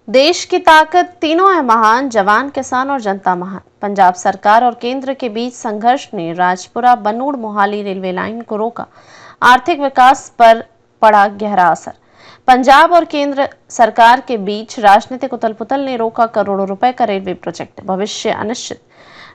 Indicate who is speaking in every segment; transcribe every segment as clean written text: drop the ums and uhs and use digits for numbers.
Speaker 1: देश की ताकत तीनों है महान, जवान, किसान और जनता महान। पंजाब सरकार और केंद्र के बीच संघर्ष ने राजपुरा बनूड़ मोहाली रेलवे लाइन को रोका। आर्थिक विकास पर पड़ा गहरा असर। पंजाब और केंद्र सरकार के बीच राजनीतिक उथल-पुथल ने रोका करोड़ों रुपए का रेलवे प्रोजेक्ट। भविष्य अनिश्चित।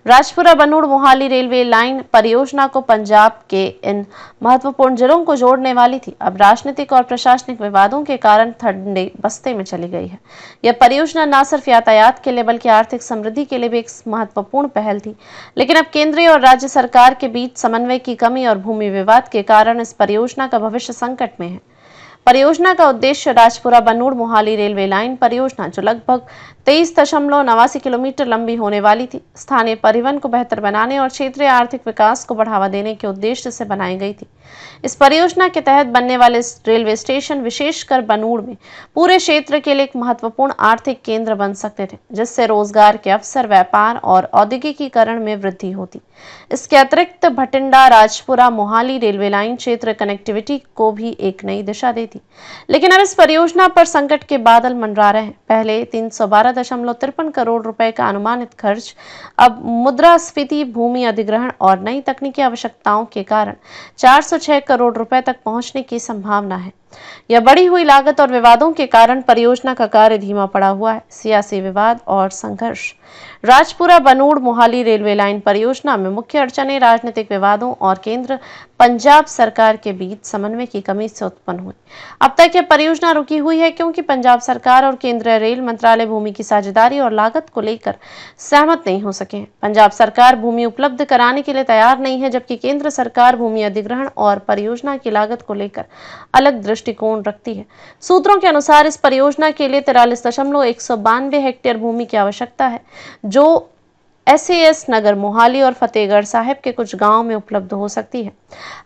Speaker 1: राजपुरा बनूड़ मोहाली रेलवे लाइन परियोजना को पंजाब के इन महत्वपूर्ण जिलों को जोड़ने वाली थी। अब राजनीतिक और प्रशासनिक विवादों के कारण ठंडे बस्ते में चली गई है। यह परियोजना न सिर्फ यातायात के लिए बल्कि आर्थिक समृद्धि के लिए भी एक महत्वपूर्ण पहल थी। लेकिन अब केंद्रीय और राज्य सरकार के बीच समन्वय की कमी और भूमि विवाद के कारण इस परियोजना का भविष्य संकट में है। परियोजना का उद्देश्य राजपुरा बनूड़ मोहाली रेलवे लाइन परियोजना, जो लगभग 23.89 किलोमीटर लंबी होने वाली थी, स्थानीय परिवहन को बेहतर बनाने और क्षेत्रीय आर्थिक विकास को बढ़ावा देने के उद्देश्य से बनाई गई थी। इस परियोजना के तहत बनने वाले रेलवे स्टेशन विशेषकर बनूड़ में पूरे क्षेत्र के लिए एक महत्वपूर्ण आर्थिक केंद्र बन सकते थे, जिससे रोजगार के अवसर, व्यापार और औद्योगिकीकरण में वृद्धि होती। इसके अतिरिक्त भटिंडा राजपुरा मोहाली रेलवे लाइन क्षेत्र कनेक्टिविटी को भी एक नई दिशा देती। लेकिन अब इस परियोजना पर संकट के बादल मंडरा रहे हैं। पहले 312.53 करोड़ रुपए का अनुमानित खर्च अब मुद्रास्फीति, भूमि अधिग्रहण और नई तकनीकी आवश्यकताओं के कारण 406 करोड़ रुपए तक पहुंचने की संभावना है। यह बढ़ी हुई लागत और विवादों के कारण परियोजना का कार्य धीमा पड़ा हुआ है। सियासी विवाद और संघर्ष। राजपुरा बनूड़ मोहाली रेलवे लाइन परियोजना में मुख्य अड़चनें राजनीतिक विवादों और केंद्र पंजाब सरकार के बीच समन्वय की कमी से उत्पन्न हुई। अब तक यह परियोजना रुकी हुई है क्योंकि पंजाब सरकार और केंद्रीय रेल मंत्रालय भूमि की साझेदारी और लागत को लेकर सहमत नहीं हो सके हैं। पंजाब सरकार भूमि उपलब्ध कराने के लिए तैयार नहीं है, जबकि केंद्र सरकार भूमि अधिग्रहण और परियोजना की लागत को लेकर अलग दृष्टिकोण रखती है। सूत्रों के अनुसार इस परियोजना के लिए 43.192 हेक्टेयर भूमि की आवश्यकता है, जो SAS नगर मोहाली और फतेहगढ़ साहिब के कुछ गांवों में उपलब्ध हो सकती है।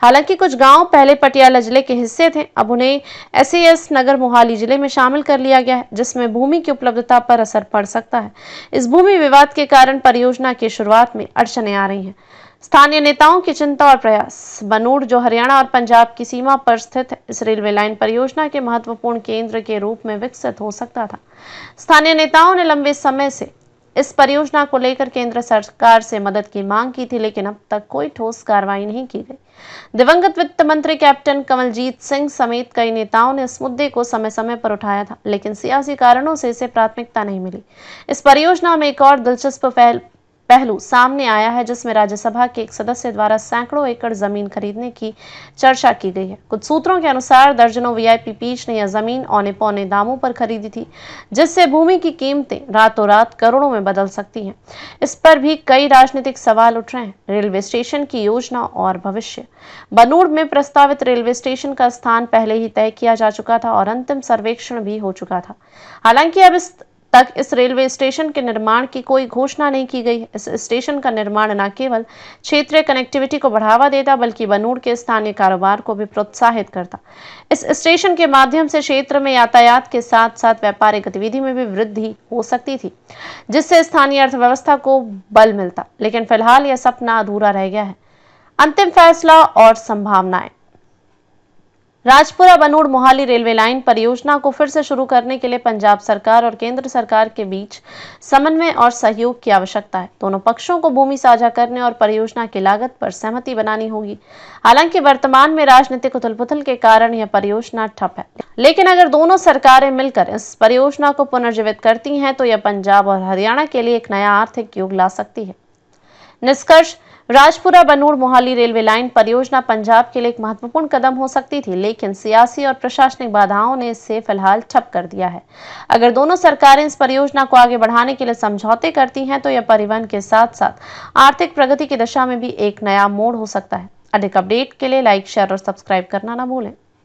Speaker 1: हालांकि कुछ गांव पहले पटियाला जिले के हिस्से थे, अब उन्हें SAS नगर मोहाली जिले में शामिल कर लिया गया है, जिसमें भूमि की उपलब्धता पर असर पड़ सकता है। इस भूमि विवाद के कारण परियोजना की शुरुआत में अड़चनें आ रही हैं। स्थानीय नेताओं की चिंता और प्रयास। बनूड़, जो हरियाणा और पंजाब की सीमा पर स्थित है, इस रेलवे लाइन परियोजना के महत्वपूर्ण केंद्र के रूप में विकसित हो सकता था। स्थानीय नेताओं ने लंबे समय से इस परियोजना को लेकर केंद्र सरकार से मदद की मांग की थी, लेकिन अब तक कोई ठोस कार्रवाई नहीं की गई। दिवंगत वित्त मंत्री कैप्टन कमलजीत सिंह समेत कई नेताओं ने इस मुद्दे को समय समय पर उठाया था, लेकिन सियासी कारणों से इसे प्राथमिकता नहीं मिली। इस परियोजना में एक और दिलचस्प पहलू सामने आया है, जिसमें राज्यसभा के एक सदस्य द्वारा सैकड़ों एकड़ जमीन खरीदने की चर्चा की गई है। कुछ सूत्रों के अनुसार दर्जनों VIP पीच ने यह जमीन औने पौने दामों पर खरीदी थी, जिससे भूमि की कीमतें रातों रात करोड़ों में बदल सकती हैं। इस पर भी कई राजनीतिक सवाल उठ रहे हैं। रेलवे स्टेशन की योजना और भविष्य। बनूड़ में प्रस्तावित रेलवे स्टेशन का स्थान पहले ही तय किया जा चुका था और अंतिम सर्वेक्षण भी हो चुका था। हालांकि अब इस रेलवे स्टेशन के निर्माण की कोई घोषणा नहीं की गई है। इस स्टेशन का निर्माण न केवल क्षेत्रीय कनेक्टिविटी को बढ़ावा देता, बल्कि बनूड़ के स्थानीय कारोबार को भी प्रोत्साहित करता। इस स्टेशन के माध्यम से क्षेत्र में यातायात के साथ साथ व्यापारिक गतिविधि में भी वृद्धि हो सकती थी, जिससे स्थानीय अर्थव्यवस्था को बल मिलता। लेकिन फिलहाल यह सपना अधूरा रह गया है। अंतिम फैसला और संभावनाएं। राजपुरा बनूड़ मोहाली रेलवे लाइन परियोजना को फिर से शुरू करने के लिए पंजाब सरकार और केंद्र सरकार के बीच समन्वय और सहयोग की आवश्यकता है। दोनों पक्षों को भूमि साझा करने और परियोजना की लागत पर सहमति बनानी होगी। हालांकि वर्तमान में राजनीतिक उथल-पुथल के कारण यह परियोजना ठप है, लेकिन अगर दोनों सरकारें मिलकर इस परियोजना को पुनर्जीवित करती हैं, तो यह पंजाब और हरियाणा के लिए एक नया आर्थिक युग ला सकती है। निष्कर्ष। राजपुरा बनूड़ मोहाली रेलवे लाइन परियोजना पंजाब के लिए एक महत्वपूर्ण कदम हो सकती थी, लेकिन सियासी और प्रशासनिक बाधाओं ने इसे फिलहाल ठप कर दिया है। अगर दोनों सरकारें इस परियोजना को आगे बढ़ाने के लिए समझौते करती हैं, तो यह परिवहन के साथ साथ आर्थिक प्रगति की दिशा में भी एक नया मोड़ हो सकता है। अधिक अपडेट के लिए लाइक, शेयर और सब्सक्राइब करना ना भूलें।